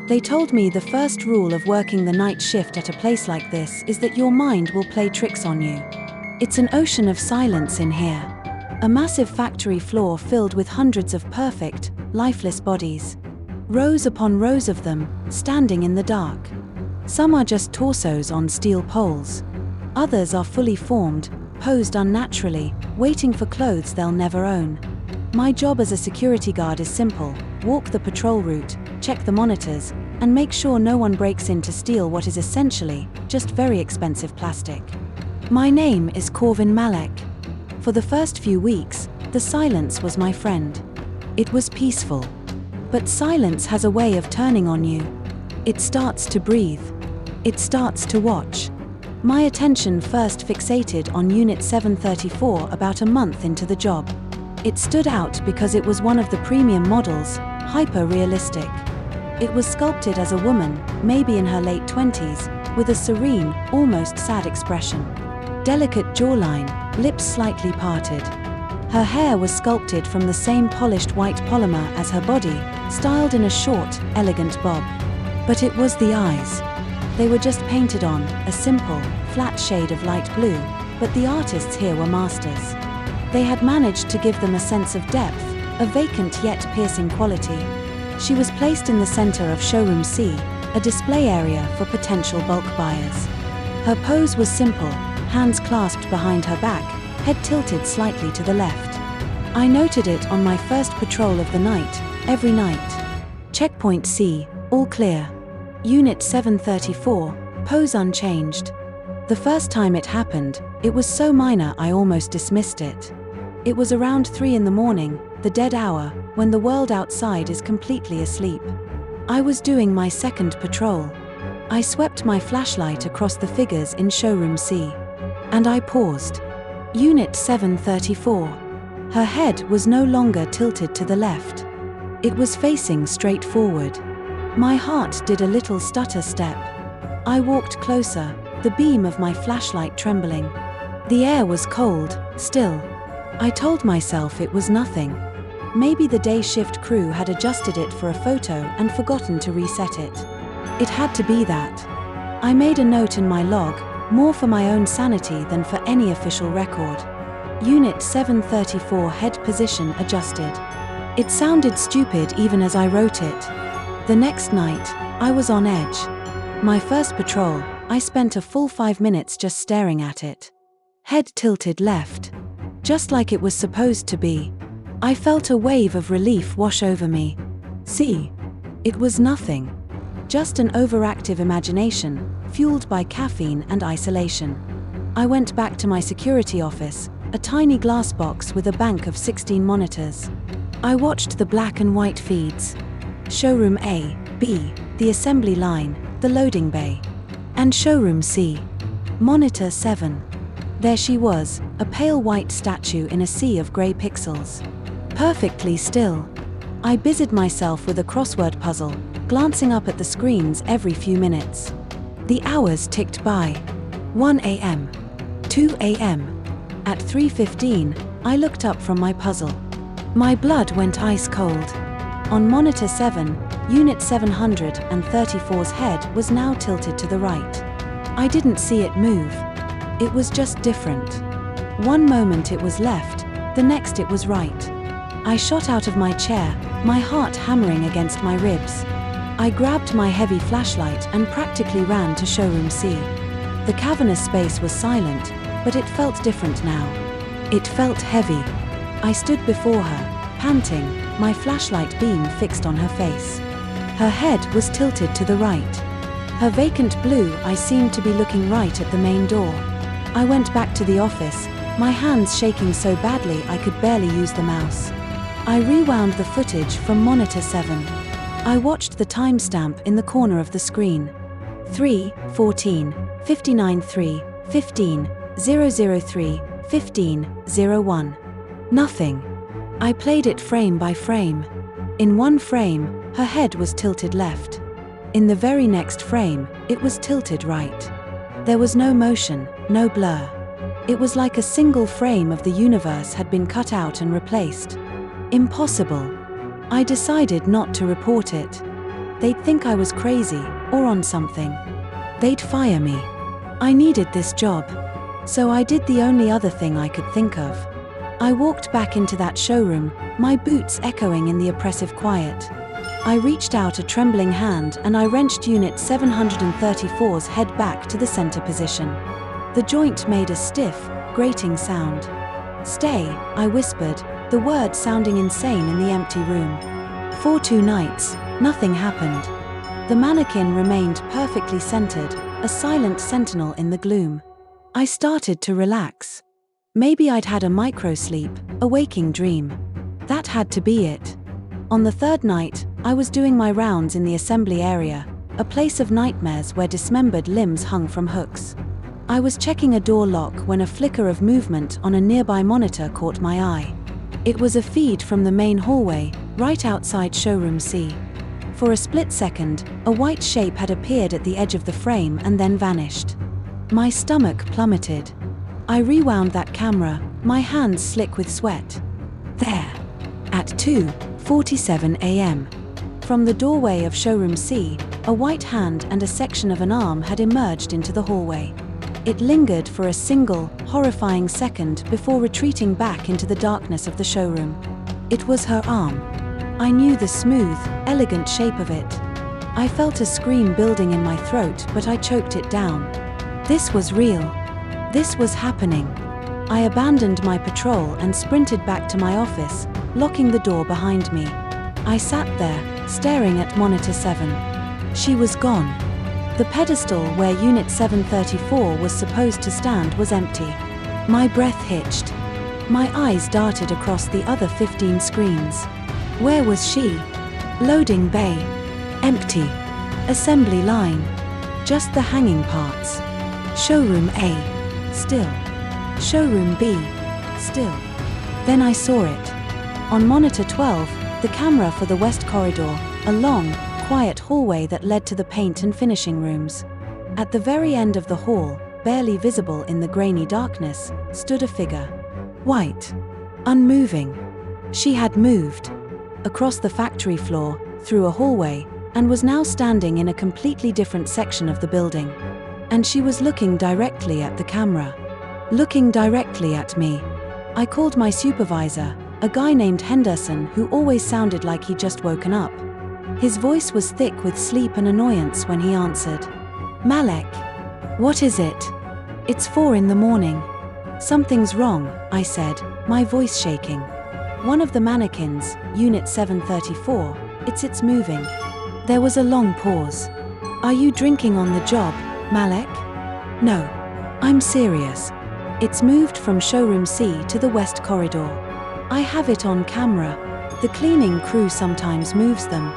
They told me the first rule of working the night shift at a place like this is that your mind will play tricks on you. It's an ocean of silence in here. A massive factory floor filled with hundreds of perfect, lifeless bodies. Rows upon rows of them, standing in the dark. Some are just torsos on steel poles. Others are fully formed, posed unnaturally, waiting for clothes they'll never own. My job as a security guard is simple: walk the patrol route, check the monitors, and make sure no one breaks in to steal what is essentially just very expensive plastic. My name is Corvin Malek. For the first few weeks, the silence was my friend. It was peaceful. But silence has a way of turning on you. It starts to breathe. It starts to watch. My attention first fixated on Unit 734 about a month into the job. It stood out because it was one of the premium models, hyper-realistic. It was sculpted as a woman, maybe in her late 20s, with a serene, almost sad expression. Delicate jawline, lips slightly parted. Her hair was sculpted from the same polished white polymer as her body, styled in a short, elegant bob. But it was the eyes. They were just painted on, a simple, flat shade of light blue, but the artists here were masters. They had managed to give them a sense of depth, a vacant yet piercing quality. She was placed in the center of Showroom C, a display area for potential bulk buyers. Her pose was simple, hands clasped behind her back, head tilted slightly to the left. I noted it on my first patrol of the night, every night. Checkpoint C, all clear. Unit 734, pose unchanged. The first time it happened, it was so minor I almost dismissed it. It was around 3 in the morning, the dead hour, when the world outside is completely asleep. I was doing my second patrol. I swept my flashlight across the figures in Showroom C. And I paused. Unit 734. Her head was no longer tilted to the left. It was facing straight forward. My heart did a little stutter step. I walked closer, the beam of my flashlight trembling. The air was cold, still. I told myself it was nothing. Maybe the day shift crew had adjusted it for a photo and forgotten to reset it. It had to be that. I made a note in my log, more for my own sanity than for any official record. Unit 734 head position adjusted. It sounded stupid even as I wrote it. The next night, I was on edge. My first patrol, I spent a full 5 minutes just staring at it. Head tilted left. Just like it was supposed to be. I felt a wave of relief wash over me. See? It was nothing. Just an overactive imagination, fueled by caffeine and isolation. I went back to my security office, a tiny glass box with a bank of 16 monitors. I watched the black and white feeds. Showroom A, B, the assembly line, the loading bay. And Showroom C. Monitor 7. There she was, a pale white statue in a sea of grey pixels. Perfectly still. I busied myself with a crossword puzzle, glancing up at the screens every few minutes. The hours ticked by. 1 a.m. 2 a.m. At 3:15, I looked up from my puzzle. My blood went ice cold. On Monitor 7, Unit 734's head was now tilted to the right. I didn't see it move. It was just different. One moment it was left, the next it was right. I shot out of my chair, my heart hammering against my ribs. I grabbed my heavy flashlight and practically ran to Showroom C. The cavernous space was silent, but it felt different now. It felt heavy. I stood before her, panting, my flashlight beam fixed on her face. Her head was tilted to the right. Her vacant blue eyes seemed to be looking right at the main door. I went back to the office, my hands shaking so badly I could barely use the mouse. I rewound the footage from Monitor 7. I watched the timestamp in the corner of the screen. 3:14, 59:3, 15, 003, 15:01. Nothing. I played it frame by frame. In one frame, her head was tilted left. In the very next frame, it was tilted right. There was no motion, no blur. It was like a single frame of the universe had been cut out and replaced. Impossible. I decided not to report it. They'd think I was crazy, or on something. They'd fire me. I needed this job. So I did the only other thing I could think of. I walked back into that showroom, my boots echoing in the oppressive quiet. I reached out a trembling hand and I wrenched Unit 734's head back to the center position. The joint made a stiff, grating sound. "Stay," I whispered, the word sounding insane in the empty room. For 2 nights, nothing happened. The mannequin remained perfectly centered, a silent sentinel in the gloom. I started to relax. Maybe I'd had a micro-sleep, a waking dream. That had to be it. On the 3rd night, I was doing my rounds in the assembly area, a place of nightmares where dismembered limbs hung from hooks. I was checking a door lock when a flicker of movement on a nearby monitor caught my eye. It was a feed from the main hallway, right outside Showroom C. For a split second, a white shape had appeared at the edge of the frame and then vanished. My stomach plummeted. I rewound that camera, my hands slick with sweat. There. At 2:47 a.m. From the doorway of Showroom C, a white hand and a section of an arm had emerged into the hallway. It lingered for a single, horrifying second before retreating back into the darkness of the showroom. It was her arm. I knew the smooth, elegant shape of it. I felt a scream building in my throat, but I choked it down. This was real. This was happening. I abandoned my patrol and sprinted back to my office, locking the door behind me. I sat there, staring at Monitor 7. She was gone. The pedestal where Unit 734 was supposed to stand was empty. My breath hitched. My eyes darted across the other 15 screens. Where was she? Loading bay. Empty. Assembly line. Just the hanging parts. Showroom A. Still. Showroom B. Still. Then I saw it. On Monitor 12, the camera for the West Corridor, a long, quiet hallway that led to the paint and finishing rooms. At the very end of the hall, barely visible in the grainy darkness, stood a figure. White. Unmoving. She had moved. Across the factory floor, through a hallway, and was now standing in a completely different section of the building. And she was looking directly at the camera. Looking directly at me. I called my supervisor, a guy named Henderson who always sounded like he'd just woken up. His voice was thick with sleep and annoyance when he answered. "Malek. What is it?" "It's 4 in the morning. Something's wrong," I said, my voice shaking. "One of the mannequins, Unit 734, it's moving." There was a long pause. "Are you drinking on the job, Malek?" "No. I'm serious. It's moved from Showroom C to the West Corridor. I have it on camera. The cleaning crew sometimes moves them.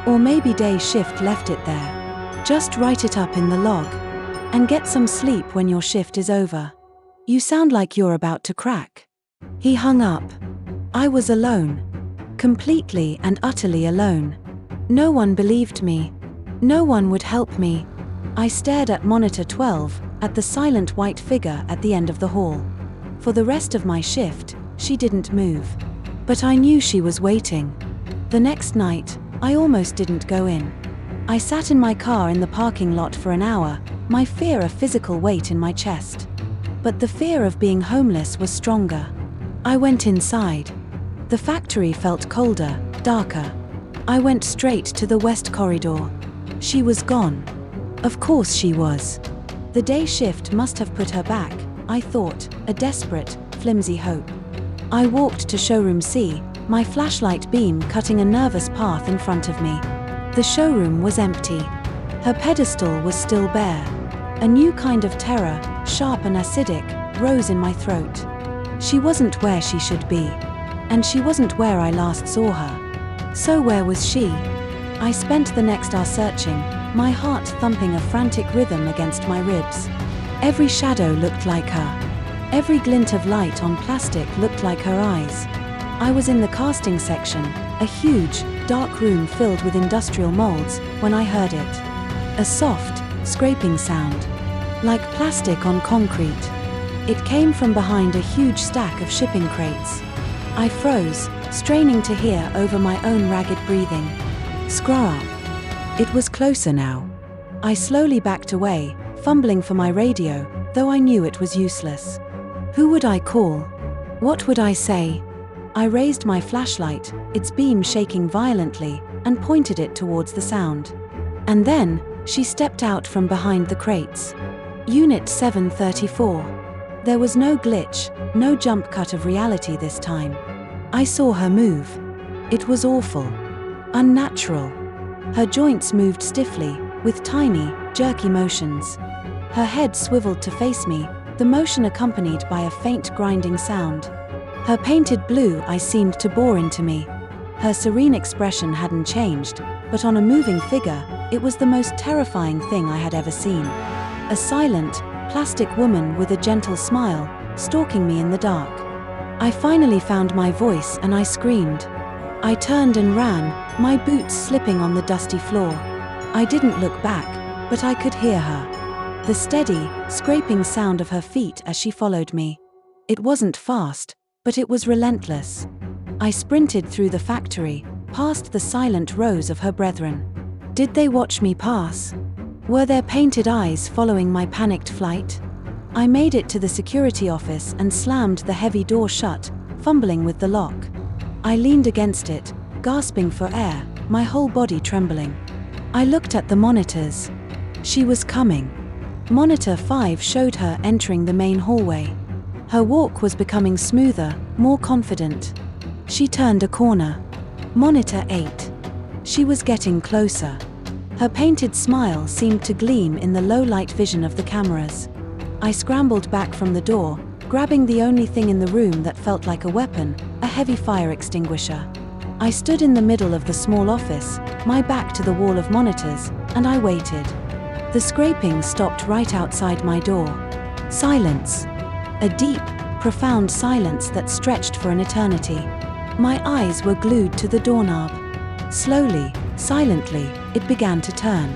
Or maybe day shift left it there. Just write it up in the log. And get some sleep when your shift is over. You sound like you're about to crack." He hung up. I was alone. Completely and utterly alone. No one believed me. No one would help me. I stared at Monitor 12, at the silent white figure at the end of the hall. For the rest of my shift, she didn't move. But I knew she was waiting. The next night, I almost didn't go in. I sat in my car in the parking lot for an hour, my fear a physical weight in my chest. But the fear of being homeless was stronger. I went inside. The factory felt colder, darker. I went straight to the West Corridor. She was gone. Of course she was. The day shift must have put her back, I thought, a desperate, flimsy hope. I walked to Showroom C, my flashlight beam cutting a nervous path in front of me. The showroom was empty. Her pedestal was still bare. A new kind of terror, sharp and acidic, rose in my throat. She wasn't where she should be. And she wasn't where I last saw her. So where was she? I spent the next hour searching, my heart thumping a frantic rhythm against my ribs. Every shadow looked like her. Every glint of light on plastic looked like her eyes. I was in the casting section, a huge, dark room filled with industrial molds, when I heard it. A soft, scraping sound. Like plastic on concrete. It came from behind a huge stack of shipping crates. I froze, straining to hear over my own ragged breathing. "Screw up." It was closer now. I slowly backed away, fumbling for my radio, though I knew it was useless. Who would I call? What would I say? I raised my flashlight, its beam shaking violently, and pointed it towards the sound. And then, she stepped out from behind the crates. Unit 734. There was no glitch, no jump cut of reality this time. I saw her move. It was awful. Unnatural. Her joints moved stiffly, with tiny, jerky motions. Her head swiveled to face me, the motion accompanied by a faint grinding sound. Her painted blue eyes seemed to bore into me. Her serene expression hadn't changed, but on a moving figure, it was the most terrifying thing I had ever seen. A silent, plastic woman with a gentle smile, stalking me in the dark. I finally found my voice and I screamed. I turned and ran, my boots slipping on the dusty floor. I didn't look back, but I could hear her. The steady, scraping sound of her feet as she followed me. It wasn't fast, but it was relentless. I sprinted through the factory, past the silent rows of her brethren. Did they watch me pass? Were their painted eyes following my panicked flight? I made it to the security office and slammed the heavy door shut, fumbling with the lock. I leaned against it, gasping for air, my whole body trembling. I looked at the monitors. She was coming. Monitor 5 showed her entering the main hallway. Her walk was becoming smoother, more confident. She turned a corner. Monitor 8. She was getting closer. Her painted smile seemed to gleam in the low-light vision of the cameras. I scrambled back from the door, grabbing the only thing in the room that felt like a weapon, a heavy fire extinguisher. I stood in the middle of the small office, my back to the wall of monitors, and I waited. The scraping stopped right outside my door. Silence. A deep, profound silence that stretched for an eternity. My eyes were glued to the doorknob. Slowly, silently, it began to turn.